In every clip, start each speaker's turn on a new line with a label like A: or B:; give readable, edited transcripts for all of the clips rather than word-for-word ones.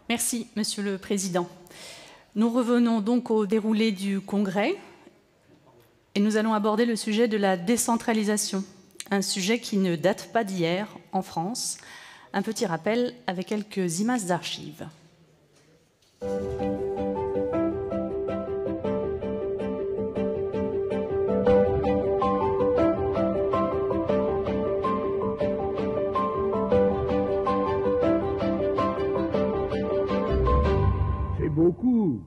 A: Merci, Monsieur le Président. Nous revenons donc au déroulé du Congrès et nous allons aborder le sujet de la décentralisation, un sujet qui ne date pas d'hier en France. Un petit rappel avec quelques images d'archives.
B: C'est beaucoup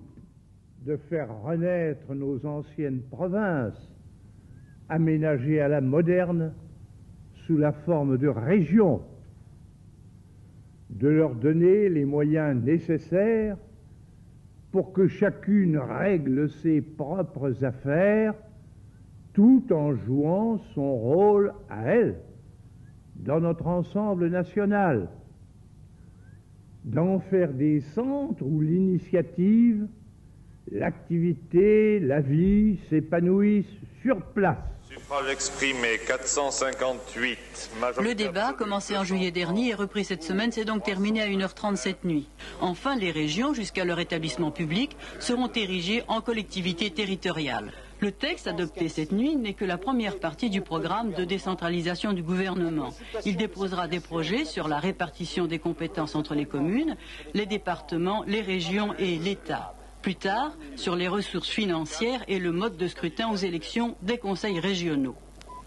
B: de faire renaître nos anciennes provinces, aménagées à la moderne, sous la forme de régions, de leur donner les moyens nécessaires pour que chacune règle ses propres affaires tout en jouant son rôle à elle dans notre ensemble national, d'en faire des centres où l'initiative, l'activité, la vie s'épanouissent sur place.
C: Suffrage exprimé, 458.
D: Le débat, commencé en juillet dernier et repris cette semaine, s'est donc terminé à 1h30 cette nuit. Enfin, les régions, jusqu'à leur établissement public, seront érigées en collectivités territoriales. Le texte adopté cette nuit n'est que la première partie du programme de décentralisation du gouvernement. Il déposera des projets sur la répartition des compétences entre les communes, les départements, les régions et l'État. Plus tard, sur les ressources financières et le mode de scrutin aux élections des conseils régionaux.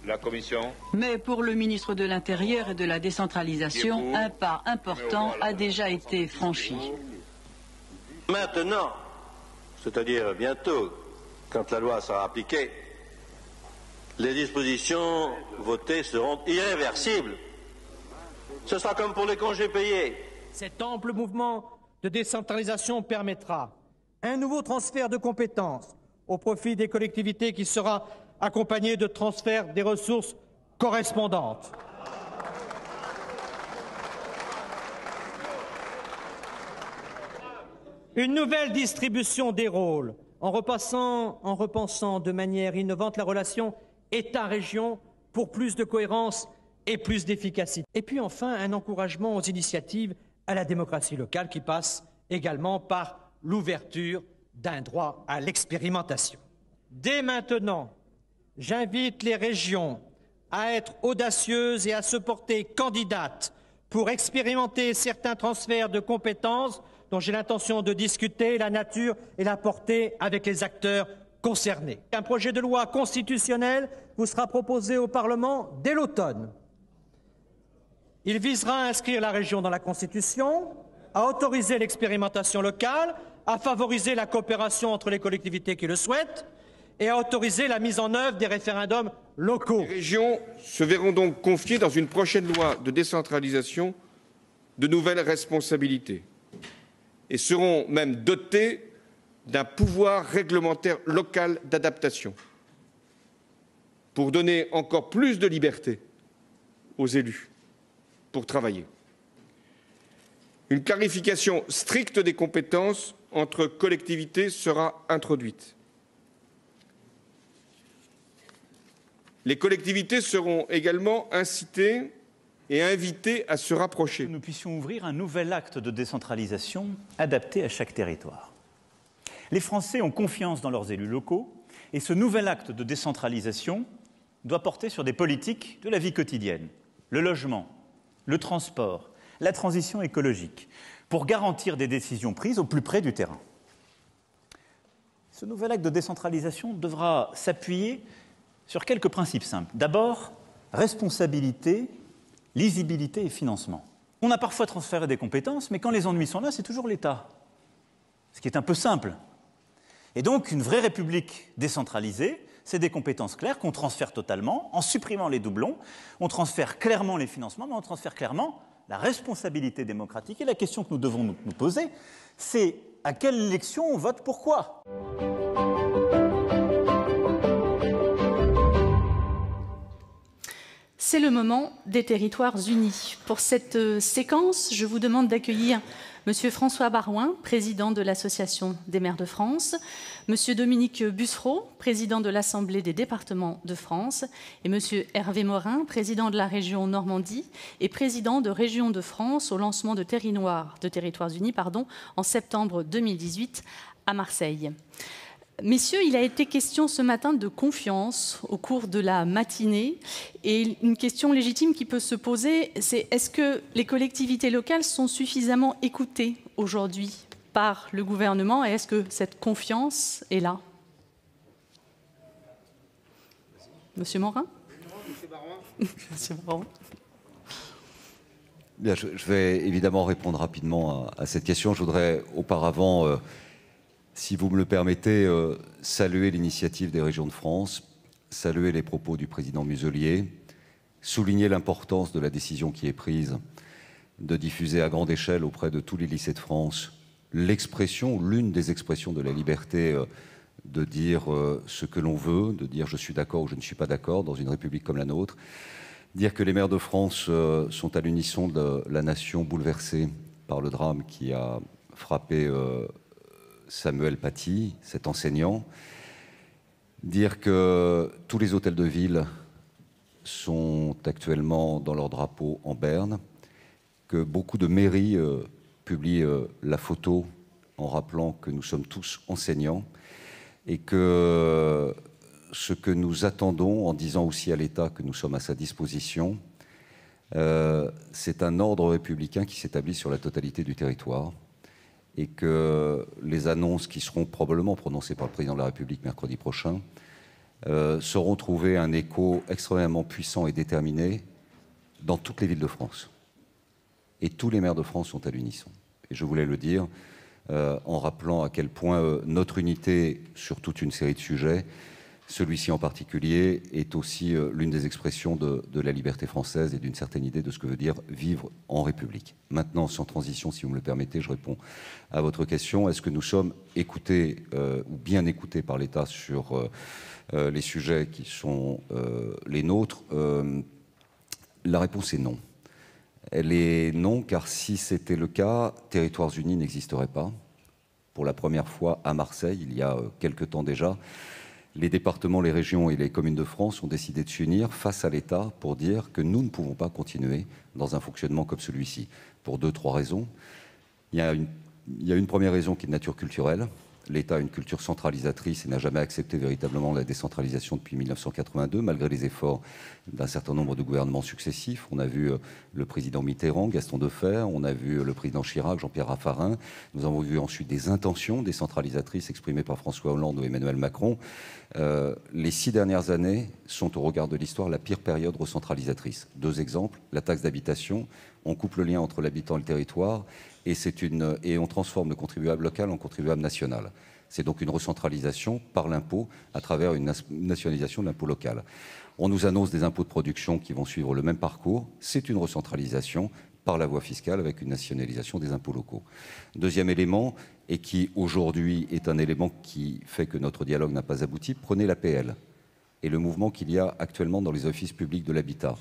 C: La Commission.
D: Mais pour le ministre de l'Intérieur et de la décentralisation, un pas important a déjà été franchi.
E: Maintenant, c'est-à-dire bientôt, quand la loi sera appliquée, les dispositions votées seront irréversibles. Ce sera comme pour les congés payés.
F: Cet ample mouvement de décentralisation permettra un nouveau transfert de compétences au profit des collectivités qui sera accompagné de transferts des ressources correspondantes. Une nouvelle distribution des rôles en repensant de manière innovante la relation État-région pour plus de cohérence et plus d'efficacité. Et puis enfin, un encouragement aux initiatives à la démocratie locale qui passe également par l'ouverture d'un droit à l'expérimentation. Dès maintenant, j'invite les régions à être audacieuses et à se porter candidates pour expérimenter certains transferts de compétences dont j'ai l'intention de discuter la nature et la portée avec les acteurs concernés. Un projet de loi constitutionnelle vous sera proposé au Parlement dès l'automne. Il visera à inscrire la région dans la Constitution, à autoriser l'expérimentation locale, à favoriser la coopération entre les collectivités qui le souhaitent et à autoriser la mise en œuvre des référendums locaux.
G: Les régions se verront donc confier dans une prochaine loi de décentralisation de nouvelles responsabilités et seront même dotées d'un pouvoir réglementaire local d'adaptation pour donner encore plus de liberté aux élus pour travailler. Une clarification stricte des compétences entre collectivités sera introduite. Les collectivités seront également incitées et invitées à se rapprocher.
H: Que nous puissions ouvrir un nouvel acte de décentralisation adapté à chaque territoire. Les Français ont confiance dans leurs élus locaux et ce nouvel acte de décentralisation doit porter sur des politiques de la vie quotidienne, le logement, le transport, la transition écologique, pour garantir des décisions prises au plus près du terrain. Ce nouvel acte de décentralisation devra s'appuyer sur quelques principes simples. D'abord, responsabilité, lisibilité et financement. On a parfois transféré des compétences, mais quand les ennuis sont là, c'est toujours l'État. Ce qui est un peu simple. Et donc, une vraie république décentralisée, c'est des compétences claires qu'on transfère totalement, en supprimant les doublons. On transfère clairement les financements, mais on transfère clairement la responsabilité démocratique. Et la question que nous devons nous poser, c'est à quelle élection on vote pourquoi ?
A: C'est le moment des territoires unis. Pour cette séquence, je vous demande d'accueillir Monsieur François Barouin, président de l'Association des maires de France, Monsieur Dominique Bussereau, président de l'Assemblée des départements de France, et Monsieur Hervé Morin, président de la région Normandie et président de Région de France au lancement de Territoires Unis en septembre 2018 à Marseille. Messieurs, il a été question ce matin de confiance au cours de la matinée. Et une question légitime qui peut se poser, c'est est-ce que les collectivités locales sont suffisamment écoutées aujourd'hui par le gouvernement et est-ce que cette confiance est là? Monsieur Morin? Monsieur Barouin.
I: Bien, je vais évidemment répondre rapidement à cette question. Je voudrais auparavant, si vous me le permettez, saluer l'initiative des régions de France, saluer les propos du président Muselier, souligner l'importance de la décision qui est prise de diffuser à grande échelle auprès de tous les lycées de France l'expression, l'une des expressions de la liberté de dire ce que l'on veut, de dire je suis d'accord ou je ne suis pas d'accord dans une république comme la nôtre, dire que les maires de France sont à l'unisson de la nation bouleversée par le drame qui a frappé Samuel Paty, cet enseignant, dire que tous les hôtels de ville sont actuellement dans leur drapeau en berne, que beaucoup de mairies publient la photo en rappelant que nous sommes tous enseignants et que ce que nous attendons, en disant aussi à l'État que nous sommes à sa disposition, c'est un ordre républicain qui s'établit sur la totalité du territoire et que les annonces qui seront probablement prononcées par le président de la République mercredi prochain sauront trouver un écho extrêmement puissant et déterminé dans toutes les villes de France. Et tous les maires de France sont à l'unisson. Et je voulais le dire en rappelant à quel point notre unité sur toute une série de sujets, celui-ci en particulier, est aussi l'une des expressions de la liberté française et d'une certaine idée de ce que veut dire vivre en République. Maintenant, sans transition, si vous me le permettez, je réponds à votre question. Est-ce que nous sommes écoutés ou bien écoutés par l'État sur les sujets qui sont les nôtres? La réponse est non. Elle est non, car si c'était le cas, Territoires Unis n'existerait pas. Pour la première fois à Marseille, il y a quelque temps déjà, les départements, les régions et les communes de France ont décidé de s'unir face à l'État pour dire que nous ne pouvons pas continuer dans un fonctionnement comme celui-ci, pour 2-3 raisons. Il y a une première raison qui est de nature culturelle. L'État a une culture centralisatrice et n'a jamais accepté véritablement la décentralisation depuis 1982, malgré les efforts d'un certain nombre de gouvernements successifs. On a vu le président Mitterrand, Gaston Defferre, on a vu le président Chirac, Jean-Pierre Raffarin. Nous avons vu ensuite des intentions décentralisatrices exprimées par François Hollande ou Emmanuel Macron. Les 6 dernières années sont, au regard de l'histoire, la pire période recentralisatrice. 2 exemples, la taxe d'habitation. On coupe le lien entre l'habitant et le territoire et on transforme le contribuable local en contribuable national. C'est donc une recentralisation par l'impôt à travers une nationalisation de l'impôt local. On nous annonce des impôts de production qui vont suivre le même parcours. C'est une recentralisation par la voie fiscale avec une nationalisation des impôts locaux. Deuxième élément, et qui aujourd'hui est un élément qui fait que notre dialogue n'a pas abouti, prenez l'APL et le mouvement qu'il y a actuellement dans les offices publics de l'habitat.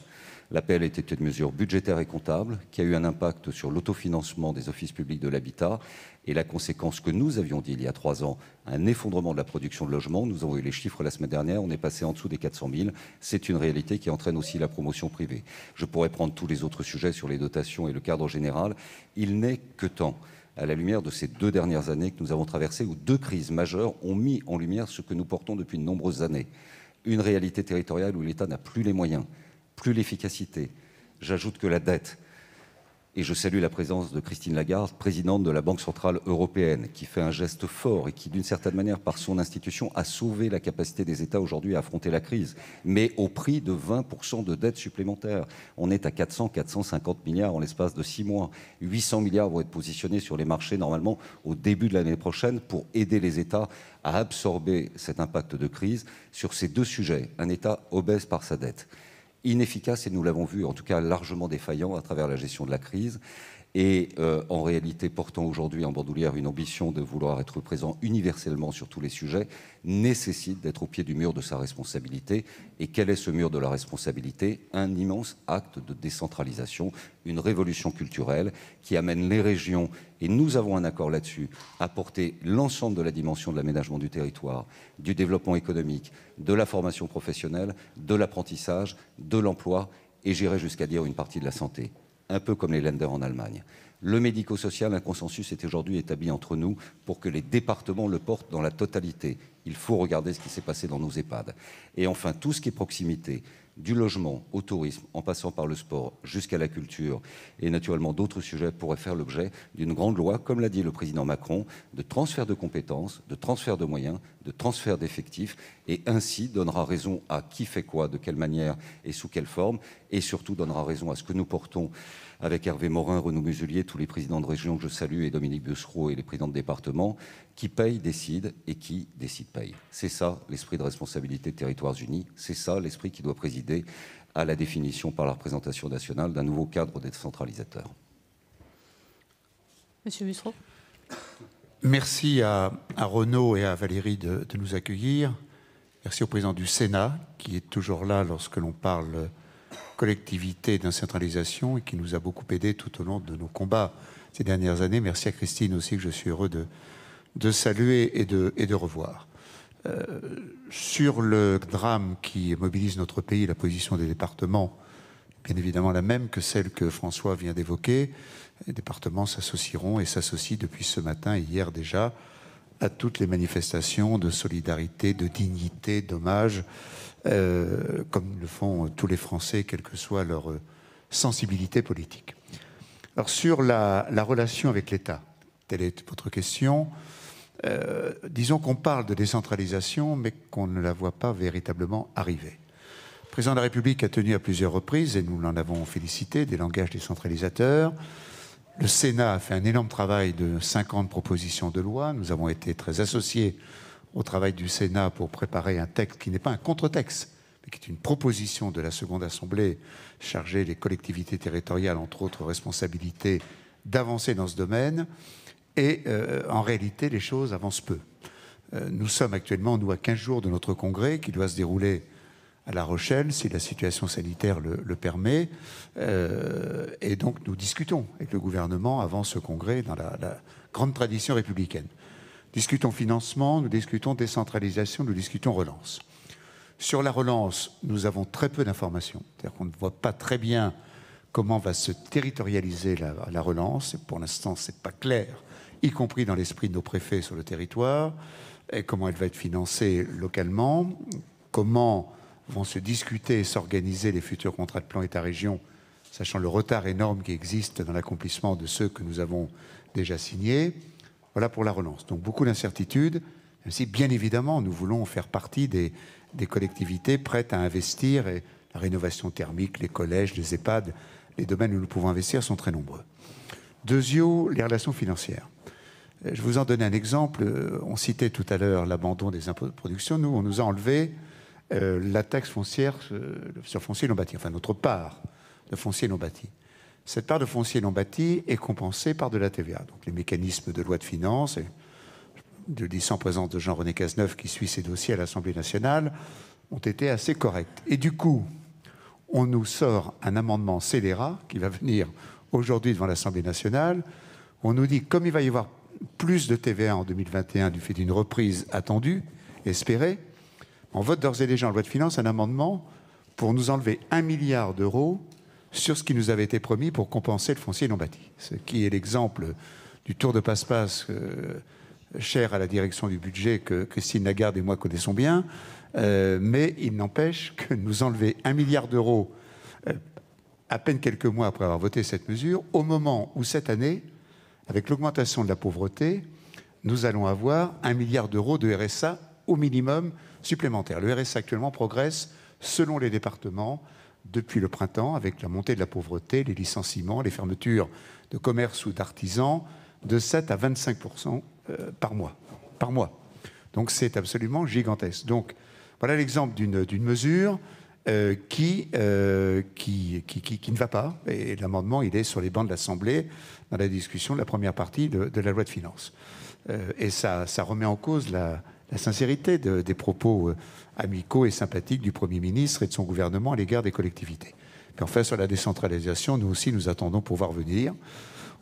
I: L'APL était une mesure budgétaire et comptable qui a eu un impact sur l'autofinancement des offices publics de l'habitat et la conséquence que nous avions dit il y a 3 ans, un effondrement de la production de logements. Nous avons eu les chiffres la semaine dernière, on est passé en dessous des 400 000. C'est une réalité qui entraîne aussi la promotion privée. Je pourrais prendre tous les autres sujets sur les dotations et le cadre général. Il n'est que temps, à la lumière de ces 2 dernières années que nous avons traversées, où 2 crises majeures ont mis en lumière ce que nous portons depuis de nombreuses années. Une réalité territoriale où l'État n'a plus les moyens, plus l'efficacité. J'ajoute que la dette, et je salue la présence de Christine Lagarde, présidente de la Banque centrale européenne, qui fait un geste fort et qui, d'une certaine manière, par son institution, a sauvé la capacité des États aujourd'hui à affronter la crise, mais au prix de 20% de dette supplémentaire. On est à 450 milliards en l'espace de 6 mois. 800 milliards vont être positionnés sur les marchés, normalement, au début de l'année prochaine, pour aider les États à absorber cet impact de crise sur ces 2 sujets. Un État obèse par sa dette, inefficace, et nous l'avons vu, en tout cas largement défaillant à travers la gestion de la crise, et en réalité portant aujourd'hui en Bandoulière une ambition de vouloir être présent universellement sur tous les sujets, nécessite d'être au pied du mur de sa responsabilité. Et quel est ce mur de la responsabilité? Un immense acte de décentralisation, une révolution culturelle qui amène les régions, et nous avons un accord là-dessus, à porter l'ensemble de la dimension de l'aménagement du territoire, du développement économique, de la formation professionnelle, de l'apprentissage, de l'emploi, et j'irai jusqu'à dire une partie de la santé. Un peu comme les Länder en Allemagne. Le médico-social, un consensus est aujourd'hui établi entre nous pour que les départements le portent dans la totalité. Il faut regarder ce qui s'est passé dans nos EHPAD. Et enfin, tout ce qui est proximité, du logement au tourisme, en passant par le sport jusqu'à la culture, et naturellement d'autres sujets pourraient faire l'objet d'une grande loi, comme l'a dit le président Macron, de transfert de compétences, de transfert de moyens, de transfert d'effectifs, et ainsi donnera raison à qui fait quoi, de quelle manière et sous quelle forme, et surtout donnera raison à ce que nous portons avec Hervé Morin, Renaud Muselier, tous les présidents de région que je salue, et Dominique Bussereau et les présidents de département, qui paye décide et qui décide paye. C'est ça l'esprit de responsabilité de Territoires Unis, c'est ça l'esprit qui doit présider à la définition par la représentation nationale d'un nouveau cadre décentralisateur.
A: Monsieur Bussereau.
J: Merci à Renaud et à Valérie de nous accueillir. Merci au président du Sénat, qui est toujours là lorsque l'on parle collectivité et décentralisation et qui nous a beaucoup aidé tout au long de nos combats ces dernières années. Merci à Christine aussi, que je suis heureux de saluer et de revoir. Sur le drame qui mobilise notre pays, la position des départements, bien évidemment la même que celle que François vient d'évoquer. Les départements s'associeront et s'associent depuis ce matin et hier déjà à toutes les manifestations de solidarité, de dignité, d'hommage, comme le font tous les Français, quelle que soit leur sensibilité politique. Alors sur la relation avec l'État, telle est votre question. Disons qu'on parle de décentralisation, mais qu'on ne la voit pas véritablement arriver. Le président de la République a tenu à plusieurs reprises, et nous l'en avons félicité, des langages décentralisateurs. Le Sénat a fait un énorme travail de 50 propositions de loi. Nous avons été très associés au travail du Sénat pour préparer un texte qui n'est pas un contre-texte, mais qui est une proposition de la seconde Assemblée chargée les collectivités territoriales, entre autres responsabilités, d'avancer dans ce domaine. Et en réalité, les choses avancent peu. Nous sommes actuellement, nous, à 15 jours de notre congrès qui doit se dérouler à La Rochelle, si la situation sanitaire le permet. Et donc, nous discutons avec le gouvernement avant ce congrès dans la grande tradition républicaine. Discutons financement, nous discutons décentralisation, nous discutons relance. Sur la relance, nous avons très peu d'informations. C'est-à-dire qu'on ne voit pas très bien comment va se territorialiser la relance. Et pour l'instant, ce n'est pas clair, y compris dans l'esprit de nos préfets sur le territoire, et comment elle va être financée localement, comment vont se discuter et s'organiser les futurs contrats de plan État-région, sachant le retard énorme qui existe dans l'accomplissement de ceux que nous avons déjà signés. Voilà pour la relance. Donc beaucoup d'incertitudes, même si bien évidemment nous voulons faire partie des collectivités prêtes à investir, et la rénovation thermique, les collèges, les EHPAD, les domaines où nous pouvons investir sont très nombreux. Deuxièmement, les relations financières. Je vous en donne un exemple. On citait tout à l'heure l'abandon des impôts de production. Nous, on nous a enlevé la taxe foncière sur foncier non bâti, enfin notre part de foncier non bâti. Cette part de foncier non bâti est compensée par de la TVA. Donc les mécanismes de loi de finances, et je le dis sans présence de Jean-René Cazeneuve qui suit ces dossiers à l'Assemblée nationale, ont été assez corrects. Et du coup, on nous sort un amendement scélérat qui va venir aujourd'hui devant l'Assemblée nationale. On nous dit, comme il va y avoir plus de TVA en 2021 du fait d'une reprise attendue, espérée, on vote d'ores et déjà en loi de finances un amendement pour nous enlever 1 milliard d'euros sur ce qui nous avait été promis pour compenser le foncier non bâti. Ce qui est l'exemple du tour de passe-passe cher à la direction du budget que Christine Lagarde et moi connaissons bien, mais il n'empêche que nous enlever 1 milliard d'euros à peine quelques mois après avoir voté cette mesure, au moment où cette année, avec l'augmentation de la pauvreté, nous allons avoir 1 milliard d'euros de RSA au minimum supplémentaire. Le RSA actuellement progresse selon les départements depuis le printemps, avec la montée de la pauvreté, les licenciements, les fermetures de commerces ou d'artisans, de 7 à 25% par mois. Donc c'est absolument gigantesque. Donc voilà l'exemple d'une mesure qui ne va pas. Et l'amendement, il est sur les bancs de l'Assemblée dans la discussion de la première partie de la loi de finances. Et ça remet en cause la sincérité des propos amicaux et sympathiques du Premier ministre et de son gouvernement à l'égard des collectivités. Puis enfin, sur la décentralisation, nous aussi, nous attendons pouvoir venir.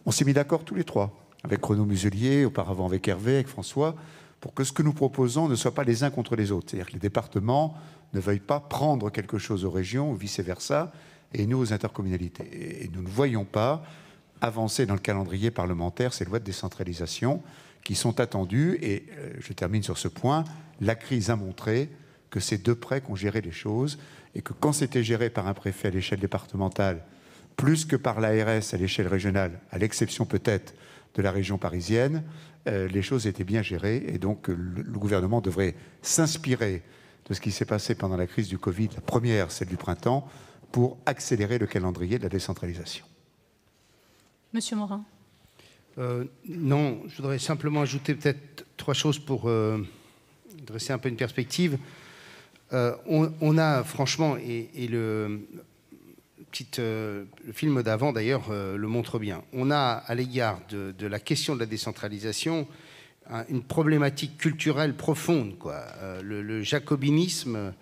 J: On s'est mis d'accord tous les trois, avec Renaud Muselier, auparavant avec Hervé, avec François, pour que ce que nous proposons ne soit pas les uns contre les autres. C'est-à-dire que les départements ne veuillent pas prendre quelque chose aux régions ou vice-versa, et nous aux intercommunalités. Et nous ne voyons pas avancer dans le calendrier parlementaire ces lois de décentralisation qui sont attendues. Et je termine sur ce point, la crise a montré que c'est de près qu'on gérait les choses, et que quand c'était géré par un préfet à l'échelle départementale, plus que par l'ARS à l'échelle régionale, à l'exception peut-être de la région parisienne, les choses étaient bien gérées, et donc le gouvernement devrait s'inspirer de ce qui s'est passé pendant la crise du Covid, la première, celle du printemps, pour accélérer le calendrier de la décentralisation. Monsieur Morin.
K: Non, je voudrais simplement ajouter peut-être 3 choses pour dresser un peu une perspective. On a franchement, et le film d'avant d'ailleurs le montre bien, on a à l'égard de la question de la décentralisation une problématique culturelle profonde, quoi. Le jacobinisme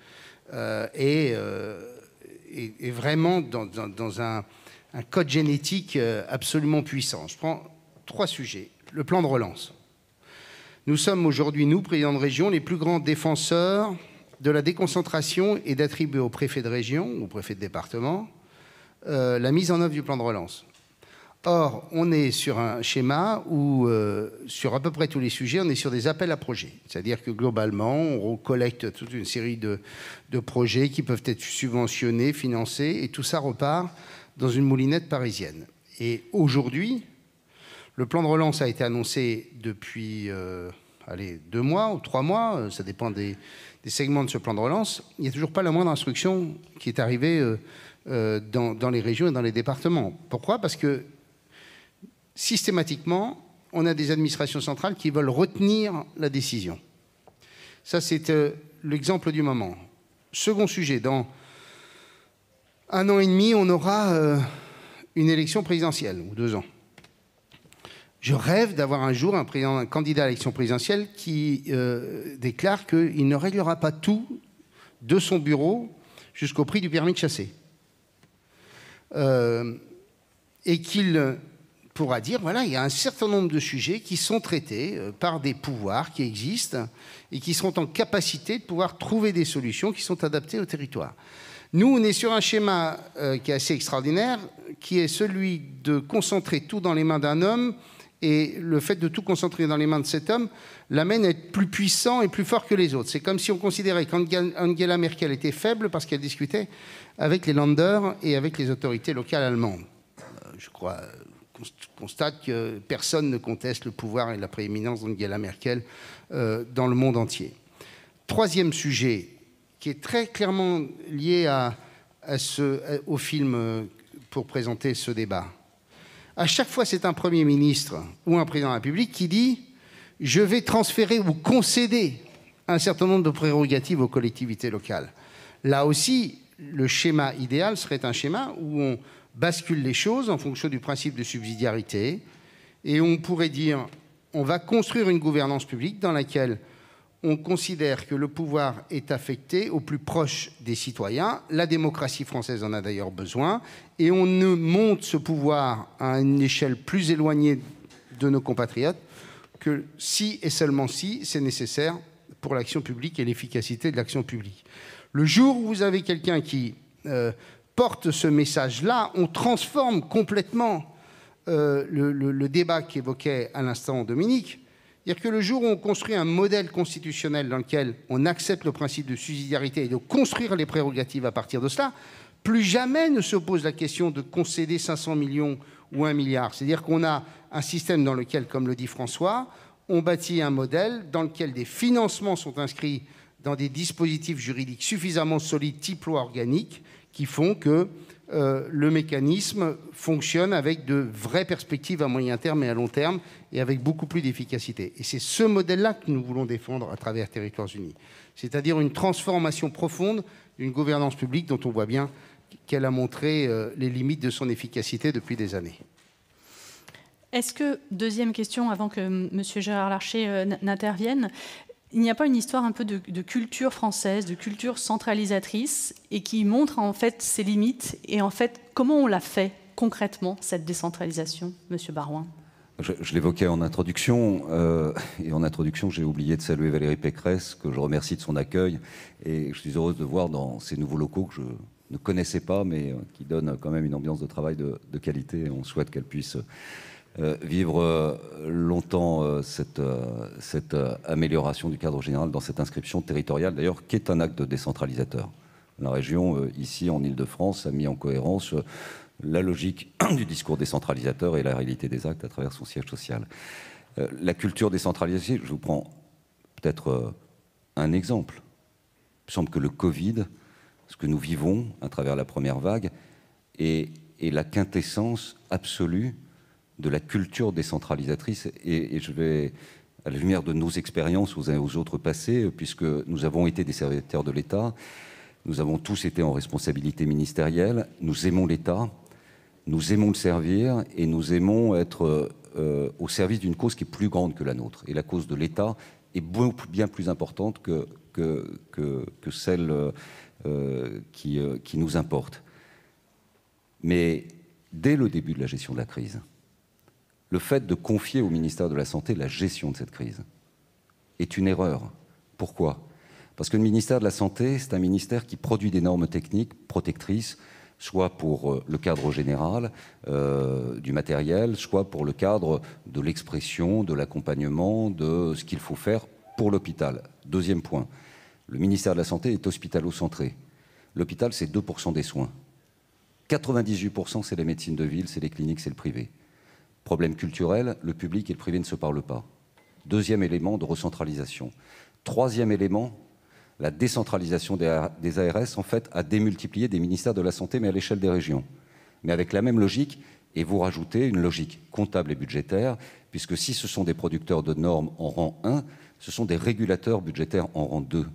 K: est vraiment dans un code génétique absolument puissant. Je prends 3 sujets. Le plan de relance. Nous sommes aujourd'hui, nous, présidents de région, les plus grands défenseurs de la déconcentration et d'attribuer au préfet de région, au préfet de département, la mise en œuvre du plan de relance. Or, on est sur un schéma où, sur à peu près tous les sujets, on est sur des appels à projets. C'est-à-dire que globalement, on collecte toute une série de projets qui peuvent être subventionnés, financés, et tout ça repart dans une moulinette parisienne. Et aujourd'hui, le plan de relance a été annoncé depuis 2 mois ou 3 mois, ça dépend des segments de ce plan de relance. Il n'y a toujours pas la moindre instruction qui est arrivée dans les régions et dans les départements. Pourquoi ? Parce que systématiquement, on a des administrations centrales qui veulent retenir la décision. Ça, c'est l'exemple du moment. Second sujet, dans 1 an et demi, on aura une élection présidentielle, ou 2 ans. Je rêve d'avoir un jour un candidat à l'élection présidentielle qui déclare qu'il ne réglera pas tout de son bureau jusqu'au prix du permis de chasser. Et qu'il pourra dire, voilà, il y a un certain nombre de sujets qui sont traités par des pouvoirs qui existent et qui seront en capacité de pouvoir trouver des solutions qui sont adaptées au territoire. Nous, on est sur un schéma qui est assez extraordinaire, qui est celui de concentrer tout dans les mains d'un homme, et le fait de tout concentrer dans les mains de cet homme l'amène à être plus puissant et plus fort que les autres. C'est comme si on considérait qu'Angela Merkel était faible parce qu'elle discutait avec les Länder et avec les autorités locales allemandes. Je crois, constate que personne ne conteste le pouvoir et la prééminence d'Angela Merkel dans le monde entier. 3e sujet, qui est très clairement lié au film pour présenter ce débat. À chaque fois, c'est un Premier ministre ou un président de la République qui dit « je vais transférer ou concéder un certain nombre de prérogatives aux collectivités locales ». Là aussi, le schéma idéal serait un schéma où on bascule les choses en fonction du principe de subsidiarité et on pourrait dire on va construire une gouvernance publique dans laquelle on considère que le pouvoir est affecté au plus proche des citoyens. La démocratie française en a d'ailleurs besoin. Et on ne monte ce pouvoir à une échelle plus éloignée de nos compatriotes que si et seulement si c'est nécessaire pour l'action publique et l'efficacité de l'action publique. Le jour où vous avez quelqu'un qui porte ce message-là, on transforme complètement le débat qu'évoquait à l'instant Dominique. C'est-à-dire que le jour où on construit un modèle constitutionnel dans lequel on accepte le principe de subsidiarité et de construire les prérogatives à partir de cela, plus jamais ne se pose la question de concéder 500 millions ou 1 milliard. C'est-à-dire qu'on a un système dans lequel, comme le dit François, on bâtit un modèle dans lequel des financements sont inscrits dans des dispositifs juridiques suffisamment solides, type loi organique, qui font que le mécanisme fonctionne avec de vraies perspectives à moyen terme et à long terme et avec beaucoup plus d'efficacité. Et c'est ce modèle-là que nous voulons défendre à travers Territoires Unis. C'est-à-dire une transformation profonde d'une gouvernance publique dont on voit bien qu'elle a montré les limites de son efficacité depuis des années.
A: Est-ce que, deuxième question, avant que M. Gérard Larcher n'intervienne, il n'y a pas une histoire un peu de culture française, de culture centralisatrice, et qui montre en fait ses limites, et en fait, comment on l'a fait concrètement, cette décentralisation, M. Baroin?
I: Je l'évoquais en introduction, et en introduction, j'ai oublié de saluer Valérie Pécresse, que je remercie de son accueil, et je suis heureuse de voir dans ces nouveaux locaux que je ne connaissais pas, mais qui donnent quand même une ambiance de travail de qualité, et on souhaite qu'elle puisse vivre longtemps cette amélioration du cadre général dans cette inscription territoriale, d'ailleurs, qui est un acte décentralisateur. La région, ici, en Île-de-France, a mis en cohérence la logique du discours décentralisateur et la réalité des actes à travers son siège social. La culture décentralisée, je vous prends peut-être un exemple. Il me semble que le Covid, ce que nous vivons à travers la première vague, est la quintessence absolue de la culture décentralisatrice. Et je vais, à la lumière de nos expériences aux uns et aux autres passées, puisque nous avons été des serviteurs de l'État, nous avons tous été en responsabilité ministérielle, nous aimons l'État, nous aimons le servir et nous aimons être au service d'une cause qui est plus grande que la nôtre. Et la cause de l'État est bien plus importante que celle qui nous importe. Mais dès le début de la gestion de la crise, le fait de confier au ministère de la Santé la gestion de cette crise est une erreur. Pourquoi ? Parce que le ministère de la Santé, c'est un ministère qui produit des normes techniques protectrices, soit pour le cadre général du matériel, soit pour le cadre de l'expression, de l'accompagnement, de ce qu'il faut faire pour l'hôpital. Deuxième point, le ministère de la Santé est hospitalo-centré. L'hôpital, c'est 2% des soins. 98%, c'est les médecines de ville, c'est les cliniques, c'est le privé. Problème culturel, le public et le privé ne se parlent pas. Deuxième élément de recentralisation. Troisième élément, la décentralisation des ARS, en fait, a démultiplié des ministères de la Santé, mais à l'échelle des régions. Mais avec la même logique, et vous rajoutez une logique comptable et budgétaire, puisque si ce sont des producteurs de normes en rang 1, ce sont des régulateurs budgétaires en rang 2.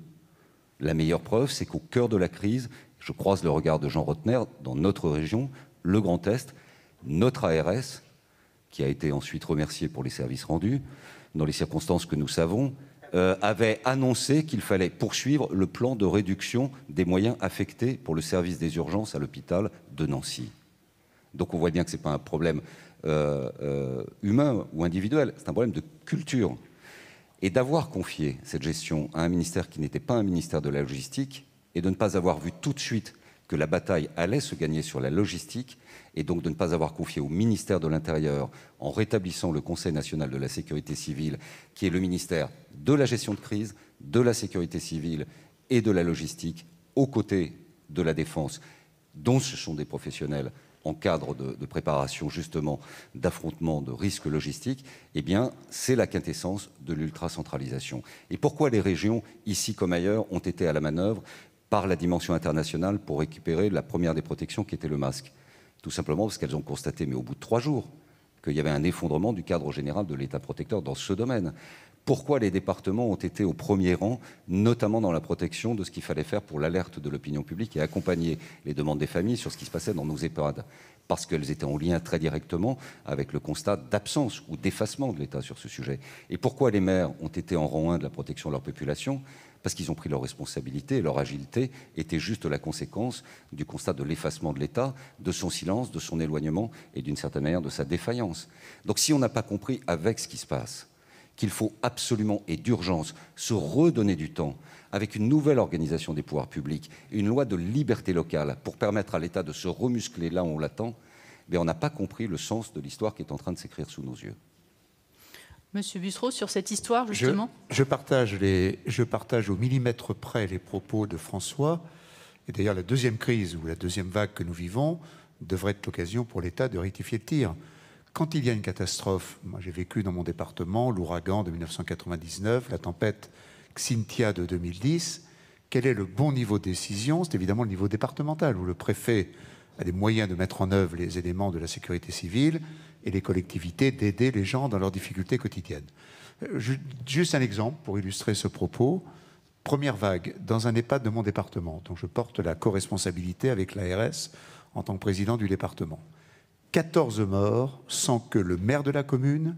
I: La meilleure preuve, c'est qu'au cœur de la crise, je croise le regard de Jean Rotner, dans notre région, le Grand Est, notre ARS, qui a été ensuite remercié pour les services rendus, dans les circonstances que nous savons, avait annoncé qu'il fallait poursuivre le plan de réduction des moyens affectés pour le service des urgences à l'hôpital de Nancy. Donc on voit bien que ce n'est pas un problème humain ou individuel, c'est un problème de culture. Et d'avoir confié cette gestion à un ministère qui n'était pas un ministère de la logistique, et de ne pas avoir vu tout de suite que la bataille allait se gagner sur la logistique, et donc de ne pas avoir confié au ministère de l'Intérieur, en rétablissant le Conseil national de la sécurité civile, qui est le ministère de la gestion de crise, de la sécurité civile et de la logistique, aux côtés de la défense, dont ce sont des professionnels en cadre de préparation justement d'affrontement de risques logistiques, eh bien c'est la quintessence de l'ultra-centralisation. Et pourquoi les régions, ici comme ailleurs, ont été à la manœuvre par la dimension internationale pour récupérer la première des protections qui était le masque? Tout simplement parce qu'elles ont constaté, mais au bout de 3 jours, qu'il y avait un effondrement du cadre général de l'État protecteur dans ce domaine. Pourquoi les départements ont été au premier rang, notamment dans la protection de ce qu'il fallait faire pour l'alerte de l'opinion publique et accompagner les demandes des familles sur ce qui se passait dans nos EHPAD? Parce qu'elles étaient en lien très directement avec le constat d'absence ou d'effacement de l'État sur ce sujet. Et pourquoi les maires ont été en rang 1 de la protection de leur population? Parce qu'ils ont pris leurs responsabilités et leur agilité était juste la conséquence du constat de l'effacement de l'État, de son silence, de son éloignement et d'une certaine manière de sa défaillance. Donc si on n'a pas compris avec ce qui se passe qu'il faut absolument et d'urgence se redonner du temps avec une nouvelle organisation des pouvoirs publics, une loi de liberté locale pour permettre à l'État de se remuscler là où on l'attend, mais on n'a pas compris le sens de l'histoire qui est en train de s'écrire sous nos yeux.
A: Monsieur Bussereau, sur cette histoire, justement.
J: Je partage au millimètre près les propos de François. Et d'ailleurs, la deuxième crise ou la deuxième vague que nous vivons devrait être l'occasion pour l'État de rectifier le tir. Quand il y a une catastrophe, moi j'ai vécu dans mon département l'ouragan de 1999, la tempête Xynthia de 2010, quel est le bon niveau de décision? C'est évidemment le niveau départemental, où le préfet a des moyens de mettre en œuvre les éléments de la sécurité civile et les collectivités d'aider les gens dans leurs difficultés quotidiennes. Juste un exemple pour illustrer ce propos. Première vague, dans un EHPAD de mon département, dont je porte la co-responsabilité avec l'ARS en tant que président du département. 14 morts sans que le maire de la commune,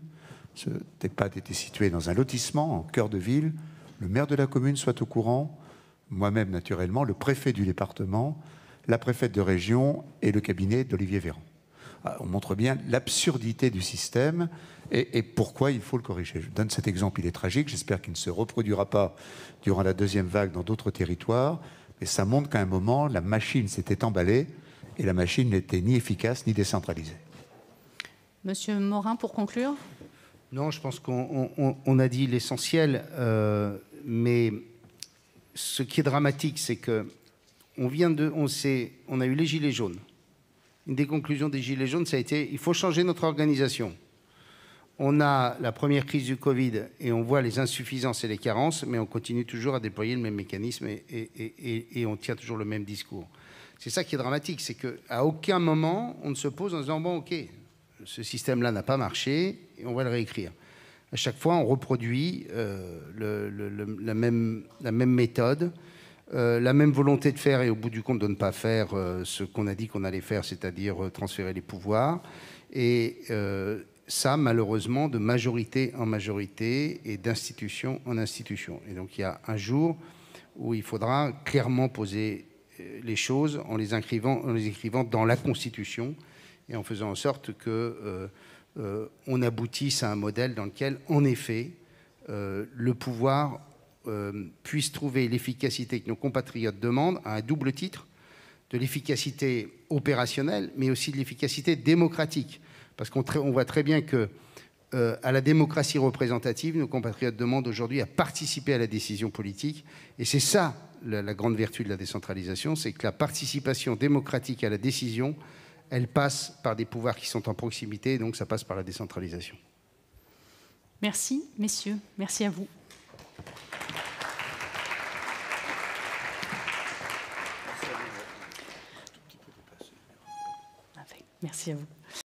J: ce EHPAD était situé dans un lotissement en cœur de ville, le maire de la commune soit au courant, moi-même naturellement, le préfet du département, la préfète de région et le cabinet d'Olivier Véran. On montre bien l'absurdité du système et pourquoi il faut le corriger. Je donne cet exemple, il est tragique, j'espère qu'il ne se reproduira pas durant la deuxième vague dans d'autres territoires, mais ça montre qu'à un moment, la machine s'était emballée et la machine n'était ni efficace ni décentralisée.
A: Monsieur Morin, pour conclure.
K: Non, je pense qu'on a dit l'essentiel, mais ce qui est dramatique, c'est que on a eu les Gilets jaunes. Une des conclusions des Gilets jaunes, ça a été il faut changer notre organisation. On a la première crise du Covid et on voit les insuffisances et les carences, mais on continue toujours à déployer le même mécanisme et on tient toujours le même discours. C'est ça qui est dramatique, c'est qu'à aucun moment, on ne se pose en disant bon, ok, ce système-là n'a pas marché et on va le réécrire. À chaque fois, on reproduit la même méthode, la même volonté de faire et au bout du compte de ne pas faire ce qu'on a dit qu'on allait faire, c'est-à-dire transférer les pouvoirs. Et ça, malheureusement, de majorité en majorité et d'institution en institution. Et donc, il y a un jour où il faudra clairement poser les choses en les écrivant dans la Constitution et en faisant en sorte que on aboutisse à un modèle dans lequel, en effet, le pouvoir puisse trouver l'efficacité que nos compatriotes demandent à un double titre, de l'efficacité opérationnelle, mais aussi de l'efficacité démocratique. Parce qu'on voit très bien que à la démocratie représentative, nos compatriotes demandent aujourd'hui à participer à la décision politique. Et c'est ça, la grande vertu de la décentralisation, c'est que la participation démocratique à la décision, elle passe par des pouvoirs qui sont en proximité, et donc ça passe par la décentralisation.
A: Merci, messieurs. Merci à vous. Merci à vous.